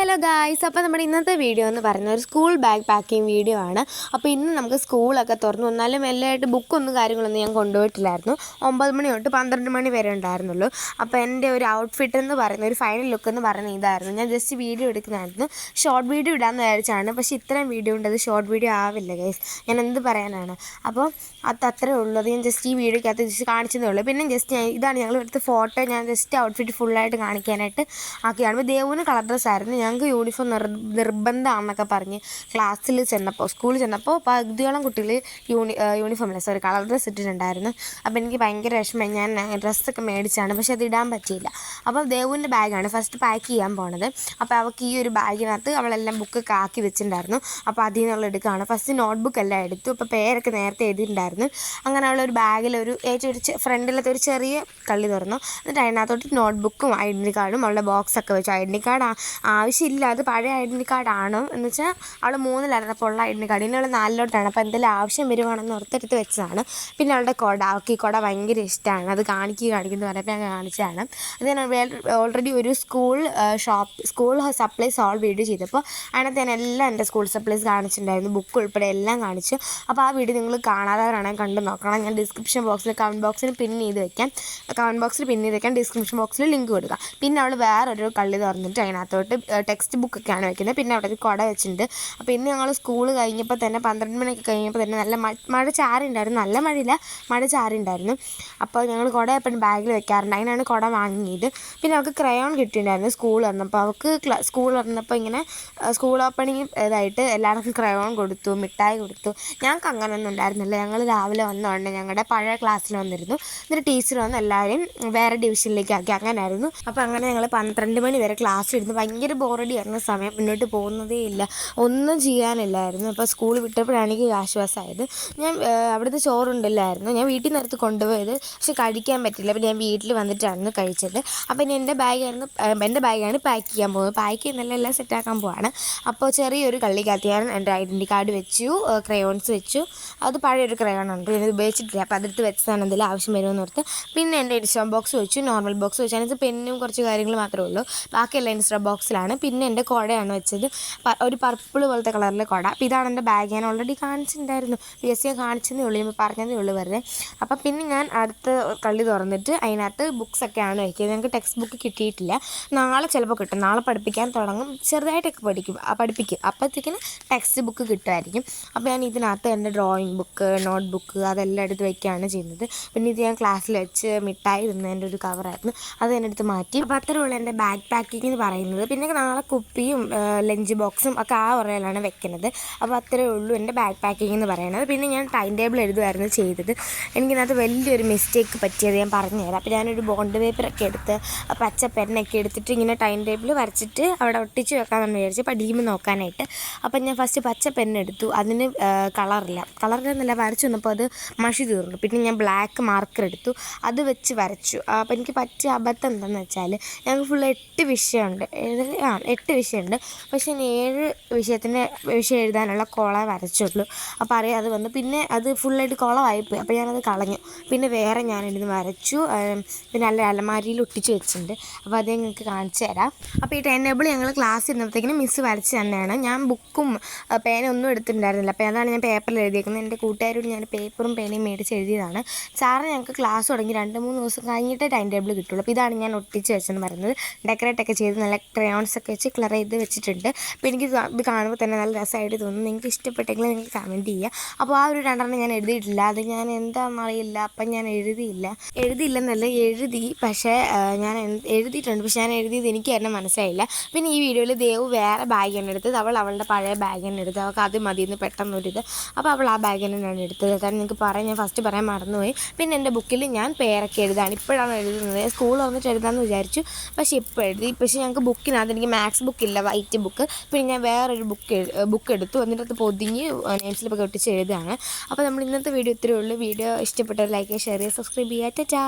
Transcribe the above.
Hello guys, അപ്പോൾ നമ്മുടെ ഇന്നത്തെ വീഡിയോ എന്ന് പറയുന്നത് ഒരു സ്കൂൾ ബാഗ് പാക്കിംഗ് വീഡിയോ ആണ്. അപ്പോൾ ഇന്ന് നമുക്ക് സ്കൂളൊക്കെ തുറന്നു വന്നാലും മെല്ലമായിട്ട് ബുക്കൊന്നും കാര്യങ്ങളൊന്നും ഞാൻ കൊണ്ടുപോയിട്ടില്ലായിരുന്നു. 9 മണി തൊട്ട് 12 മണി വരെ ഉണ്ടായിരുന്നുള്ളൂ. അപ്പോൾ എൻ്റെ ഒരു ഔട്ട്ഫിറ്റ് എന്ന് പറയുന്ന ഒരു ഫൈനൽ ലുക്ക് എന്ന് പറയുന്നത് ഇതായിരുന്നു. ഞാൻ ജസ്റ്റ് വീഡിയോ എടുക്കുന്നതായിരുന്നു, ഷോർട്ട് വീഡിയോ ഇടാമെന്ന് വിചാരിച്ചാണ്. പക്ഷേ ഇത്രയും വീഡിയോ ഉണ്ട്, അത് ഷോർട്ട് വീഡിയോ ആവില്ല ഗൈസ്. ഞാൻ എന്ത് പറയാനാണ്. അപ്പോൾ അത്രേ ഉള്ളൂ. അത് ഞാൻ ജസ്റ്റ് ഈ വീഡിയോക്കകത്ത് ജസ്റ്റ് കാണിച്ചതേ ഉള്ളൂ. പിന്നെ ജസ്റ്റ് ഇതാണ് ഞങ്ങൾ എടുത്ത ഫോട്ടോ. ഞാൻ ജസ്റ്റ് ഔട്ട്ഫിറ്റ് ഫുള്ളായിട്ട് കാണിക്കാനായിട്ട് ആക്കിയാണ്. അപ്പോൾ ദേവുവിന് കളർ ഡ്രസ്സ് ആയിരുന്നു. ഞങ്ങൾക്ക് യൂണിഫോം നിർബന്ധമാണെന്നൊക്കെ പറഞ്ഞ് സ്കൂളിൽ ചെന്നപ്പോൾ പകുതിയോളം കുട്ടികൾ കളർ ഡ്രസ്സ് ഇട്ടിട്ടുണ്ടായിരുന്നു. അപ്പോൾ എനിക്ക് ഭയങ്കര വിഷമമായി. ഞാൻ ഡ്രസ്സൊക്കെ മേടിച്ചാണ്, പക്ഷേ അത് ഇടാൻ പറ്റിയില്ല. അപ്പോൾ ദേവുവിൻ്റെ ബാഗാണ് ഫസ്റ്റ് പാക്ക് ചെയ്യാൻ പോണത്. അപ്പോൾ അവൾക്ക് ഈ ഒരു ബാഗിനകത്ത് അവളെല്ലാം ബുക്കൊക്കെ ആക്കി വെച്ചിട്ടുണ്ടായിരുന്നു. അപ്പോൾ അതിൽ നിന്നുള്ള എടുക്കുകയാണ്. ഫസ്റ്റ് നോട്ട്ബുക്ക് എല്ലാം എടുത്തു. അപ്പോൾ പേരൊക്കെ നേരത്തെ എഴുതിയിട്ടുണ്ടായിരുന്നു. അങ്ങനെ അവളൊരു ബാഗിൽ ഏറ്റവും ഫ്രണ്ടിലത്തെ ഒരു ചെറിയ കള്ളി തുറന്നു. എന്നിട്ട് അതിനകത്തോട്ട് നോട്ട്ബുക്കും ഐഡൻറ്റി കാർഡും അവളുടെ ബോക്സൊക്കെ വെച്ചു. ഐഡൻറ്റി കാർഡ് ആവശ്യമില്ല, അത് പഴയ ഐഡൻറ്റി കാർഡാണ് എന്ന് വെച്ചാൽ അവൾ 3-ലായിരുന്നപ്പോൾ ഉള്ള ഐഡൻറ്റി കാർഡ്. ഇനി അവൾ 4-ലോട്ടാണ്. അപ്പോൾ എന്തെങ്കിലും ആവശ്യം വരുവാണെന്ന് ഓർത്തെടുത്ത് വെച്ചതാണ്. പിന്നെ അവളുടെ അവൾക്ക് ഈ കുട ഭയങ്കര ഇഷ്ടമാണ്. അത് കാണിക്കുന്നു പറഞ്ഞപ്പോൾ ഞാൻ കാണിച്ചതാണ്. അത് ഞാൻ ഓൾറെഡി ഒരു സ്കൂൾ സപ്ലൈസ് ഹോൾ വീഡിയോ ചെയ്തപ്പോൾ അതിനകത്ത് ഞാൻ എല്ലാം എൻ്റെ സ്കൂൾ സപ്ലൈസ് കാണിച്ചിട്ടുണ്ടായിരുന്നു, ബുക്ക് ഉൾപ്പെടെ എല്ലാം കാണിച്ചു. അപ്പോൾ ആ വീഡിയോ നിങ്ങൾ കാണാത്തവരാണെങ്കിൽ കണ്ടു നോക്കണം. ഞാൻ ഡിസ്ക്രിപ്ഷൻ ബോക്സിൽ കമൻറ്റ് ബോക്സിൽ പിൻ ചെയ്ത് വെക്കാം, ഡിസ്ക്രിപ്ഷൻ ബോക്സിൽ ലിങ്ക് കൊടുക്കുക. പിന്നെ അവൾ വേറൊരു കള്ളി തുറന്നിട്ട് അതിനകത്തോട്ട് ടെക്സ്റ്റ് ബുക്കൊക്കെയാണ് വെക്കുന്നത്. പിന്നെ അവിടെ ഒരു കുട വെച്ചിട്ടുണ്ട്. അപ്പോൾ ഇന്ന് ഞങ്ങൾ സ്കൂൾ കഴിഞ്ഞപ്പോൾ തന്നെ 12 മണിയൊക്കെ കഴിഞ്ഞപ്പോൾ തന്നെ നല്ല മഴ ചാറിണ്ടായിരുന്നു. നല്ല മഴയില്ല, മഴ ചാറിണ്ടായിരുന്നു. അപ്പോൾ ഞങ്ങൾ കുട എപ്പോഴും ബാഗിൽ വെക്കാറുണ്ട്. അതിനാണ് കുട വാങ്ങിയത്. പിന്നെ അവൾക്ക് ക്രയോൺ കിട്ടിയിട്ടുണ്ടായിരുന്നു സ്കൂൾ വന്നപ്പോൾ. അവൾക്ക് സ്കൂൾ വന്നപ്പോൾ ഇങ്ങനെ സ്കൂൾ ഓപ്പണിങ് ഇതായിട്ട് എല്ലാവർക്കും ക്രയോൺ കൊടുത്തു, മിഠായി കൊടുത്തു. ഞങ്ങൾക്ക് അങ്ങനെയൊന്നും ഉണ്ടായിരുന്നില്ല. ഞങ്ങൾ രാവിലെ വന്നതുകൊണ്ട് ഞങ്ങളുടെ പഴയ ക്ലാസ്സിൽ വന്നിരുന്നു. എന്നിട്ട് ടീച്ചർ വന്ന് എല്ലാവരും വേറെ ഡിവിഷനിലേക്ക് ആക്കി. അങ്ങനെയായിരുന്നു. അപ്പോൾ അങ്ങനെ ഞങ്ങൾ 12 മണി വരെ ക്ലാസ്സിലിരുന്ന് ഭയങ്കര ബോറടിയായിരുന്ന സമയം. മുന്നോട്ട് പോകുന്നതേ ഇല്ല, ഒന്നും ചെയ്യാനില്ലായിരുന്നു. അപ്പോൾ സ്കൂൾ വിട്ടപ്പോഴാണ് എനിക്ക് ആശ്വാസമായത്. ഞാൻ അവിടുത്തെ ചോറുണ്ടില്ലായിരുന്നു. ഞാൻ വീട്ടിൽ നിന്ന് എടുത്ത് കൊണ്ടുപോയത്, പക്ഷെ കഴിക്കാൻ പറ്റില്ല. അപ്പോൾ ഞാൻ വീട്ടിൽ വന്നിട്ടാണ് കഴിച്ചത്. അപ്പോൾ ഇനി എൻ്റെ ബാഗാണ് പാക്ക് ചെയ്യാൻ പോകുന്നത്. പാക്ക് ചെയ്യുന്നതെല്ലാം എല്ലാം സെറ്റാക്കാൻ പോവാണ്. അപ്പോൾ ചെറിയൊരു കള്ളിക്കകത്ത് ഞാൻ എൻ്റെ ഐഡൻറ്റി കാർഡ് വെച്ചു, ക്രയോൺസ് വെച്ചു. അത് പഴയൊരു ക്രയോൺ ഉണ്ട്, ഞാനത് ഉപയോഗിച്ചിട്ടില്ല. അപ്പോൾ അതെടുത്ത് വെച്ചതാണ് എന്തെങ്കിലും ആവശ്യം വരുമെന്ന് ഓർത്ത്. പിന്നെ എൻ്റെ ഇൻസ്റ്റാ ബോക്സ് വെച്ചു, നോർമൽ ബോക്സ് വെച്ചു. അതിനകത്ത് പെന്നും കുറച്ച് കാര്യങ്ങൾ മാത്രമേ ഉള്ളൂ, ബാക്കിയെല്ലാം ഇൻസ്റ്റാ ബോക്സിലാണ്. പിന്നെ എൻ്റെ കുടയാണ് വെച്ചത്, ഒരു പർപ്പിൾ പോലത്തെ കളറിലെ കുട. അപ്പോൾ ഇതാണ് എൻ്റെ ബാഗ്. ഞാൻ ഓൾറെഡി കാണിച്ചിട്ടുണ്ടായിരുന്നു, ഞാൻ കാണിച്ചതേ ഉള്ളൂ, ഞാൻ പറഞ്ഞതേ ഉള്ളൂ വെറുതെ. അപ്പോൾ പിന്നെ ഞാൻ അടുത്ത കള്ളി തുറന്നിട്ട് അതിനകത്ത് ബുക്സൊക്കെയാണ് വയ്ക്കുന്നത്. ഞങ്ങൾക്ക് ടെക്സ്റ്റ് ബുക്ക് കിട്ടിയിട്ടില്ല, നാളെ ചിലപ്പോൾ കിട്ടും. നാളെ പഠിപ്പിക്കാൻ തുടങ്ങും, ചെറുതായിട്ടൊക്കെ പഠിപ്പിക്കും. അപ്പോഴത്തേക്കിന് ടെക്സ്റ്റ് ബുക്ക് കിട്ടുമായിരിക്കും. അപ്പോൾ ഞാൻ ഇതിനകത്ത് എൻ്റെ ഡ്രോയിങ് ബുക്ക്, നോട്ട് ബുക്ക് അതെല്ലാം എടുത്ത് വയ്ക്കുകയാണ് ചെയ്യുന്നത്. പിന്നെ ഇത് ഞാൻ ക്ലാസ്സിൽ വെച്ച് മിഠായി തിന്നതിൻ്റെ ഒരു കവറായിരുന്നു, അത് ഞാൻ എടുത്ത് മാറ്റി. അപ്പോൾ അത്രയുള്ള എൻ്റെ ബാഗ് പാക്കിംഗ് എന്ന് പറയുന്നത്. പിന്നെ നാളെ കുപ്പിയും ലഞ്ച് ബോക്സും ഒക്കെ ആ ഉറയിലാണ് വെക്കുന്നത്. അപ്പോൾ അത്രയേ ഉള്ളൂ എൻ്റെ ബാഗ് പാക്കിംഗ് എന്ന് പറയുന്നത്. പിന്നെ ഞാൻ ടൈം ടേബിൾ എഴുതുമായിരുന്നു ചെയ്തത്. എനിക്കിതിനകത്ത് വലിയൊരു മിസ്റ്റേക്ക് പറ്റിയത് ഞാൻ പറഞ്ഞുതരാം. അപ്പോൾ ഞാനൊരു ബോണ്ട് പേപ്പറൊക്കെ എടുത്ത് പച്ച പെന്നൊക്കെ എടുത്തിട്ട് ഇങ്ങനെ ടൈം ടേബിൾ വരച്ചിട്ട് അവിടെ ഒട്ടിച്ച് വെക്കാമെന്ന് വിചാരിച്ച് പഠിക്കുമ്പോൾ നോക്കാനായിട്ട്. അപ്പം ഞാൻ ഫസ്റ്റ് പച്ച പെന്നെടുത്തു, അതിന് കളറില്ലെന്നല്ല വരച്ചു വന്നപ്പോൾ അത് മഷി തീർന്നു. പിന്നെ ഞാൻ ബ്ലാക്ക് മാർക്കർ എടുത്തു, അത് വെച്ച് വരച്ചു. അപ്പോൾ എനിക്ക് പറ്റിയ അബദ്ധം എന്താണെന്ന് വെച്ചാൽ ഞങ്ങൾക്ക് ഫുൾ 8 വിഷയമുണ്ട്, 8 വിഷയമുണ്ട്. പക്ഷേ ഞാൻ 7 വിഷയം എഴുതാനുള്ള കുള വരച്ചുള്ളൂ. അപ്പോൾ അറിയാതെ വന്നു. പിന്നെ അത് ഫുള്ളായിട്ട് കുളമായിപ്പോയി. അപ്പോൾ ഞാനത് കളഞ്ഞു. പിന്നെ വേറെ ഞാനിരുന്ന് വരച്ചു. പിന്നെ അലമാരിയിൽ ഒട്ടിച്ച് വെച്ചിട്ടുണ്ട്. അപ്പോൾ അത് നിങ്ങൾക്ക് കാണിച്ചു തരാം. അപ്പോൾ ഈ ടൈം ടേബിൾ ഞങ്ങൾ ക്ലാസ് ഇരുന്നപ്പോഴത്തേക്കിനും മിസ്സ് വരച്ച് തന്നെയാണ്. ഞാൻ ബുക്കും പേനൊന്നും എടുത്തിട്ടുണ്ടായിരുന്നില്ല. അപ്പോൾ അതാണ് ഞാൻ പേപ്പറിൽ എഴുതിയേക്കുന്നത്. എൻ്റെ കൂട്ടുകാരോട് ഞാൻ പേപ്പറും പേനയും മേടിച്ച് എഴുതിയതാണ്. സാറ് ഞങ്ങൾക്ക് ക്ലാസ് തുടങ്ങി 2-3 ദിവസം കഴിഞ്ഞിട്ടേ ടൈം ടേബിൾ കിട്ടുള്ളൂ. അപ്പോൾ ഇതാണ് ഞാൻ ഒട്ടിച്ച് വെച്ചെന്ന് പറയുന്നത്. ഡെക്കറേറ്റൊക്കെ ചെയ്ത് നല്ല ക്രയോൺസൊക്കെ വെച്ച് കളർ ചെയ്ത് വെച്ചിട്ടുണ്ട്. അപ്പോൾ എനിക്ക് ഇത് കാണുമ്പോൾ തന്നെ നല്ല രസമായിട്ട് തോന്നുന്നു. നിങ്ങൾക്ക് ഇഷ്ടപ്പെട്ടെങ്കിൽ നിങ്ങൾക്ക് കമൻറ്റ് ചെയ്യുക. അപ്പോൾ ആ ഒരു 2 ഞാൻ എഴുതിയിട്ടില്ല, അത് ഞാൻ എന്താണെന്നറിയില്ല. അപ്പം ഞാൻ എഴുതിയില്ലെന്നല്ല, എഴുതി. പക്ഷേ ഞാൻ എഴുതിയിട്ടുണ്ട്, പക്ഷേ ഞാൻ എഴുതിയത് എനിക്ക് തന്നെ മനസ്സിലായില്ല. പിന്നെ ഈ വീഡിയോയിൽ ദേവ് വേറെ ബാഗ് തന്നെ എടുത്തത്. അവളുടെ പഴയ ബാഗ് തന്നെ എടുത്തത്. അവൾക്ക് അത് മതിയെന്ന് പെട്ടെന്നൊരിത്. അപ്പോൾ അവൾ ആ ബാഗ് തന്നെയാണ് എടുത്തത്. കാരണം നിങ്ങൾക്ക് ഞാൻ ഫസ്റ്റ് പറയാൻ മറന്നുപോയി. പിന്നെ എൻ്റെ ബുക്കിൽ ഞാൻ പേരൊക്കെ എഴുതാണ്, ഇപ്പോഴാണ് എഴുതുന്നത്. സ്കൂൾ വന്നിട്ട് എഴുതാമെന്ന് വിചാരിച്ചു, പക്ഷേ ഇപ്പോൾ എഴുതി. പക്ഷേ ഞങ്ങൾക്ക് ബുക്കിനകത്ത് എനിക്ക് മാത്സ് ബുക്കില്ല, വൈറ്റ് ബുക്ക്. പിന്നെ ഞാൻ വേറൊരു ബുക്ക് എടുത്തു, എന്നിട്ട് അത് പൊതിഞ്ഞ് നെയിം സ്ലിപ്പൊക്കെ ഒട്ടിച്ച് എഴുതുകയാണ്. അപ്പോൾ നമ്മൾ ഇന്നത്തെ വീഡിയോ ഇത്രയേ ഉള്ളൂ. വീഡിയോ ഇഷ്ടപ്പെട്ടവർ ലൈക്ക് ചെയ്യുക, ഷെയർ ചെയ്യുക, സബ്സ്ക്രൈബ് ചെയ്യുക. ടാറ്റാ.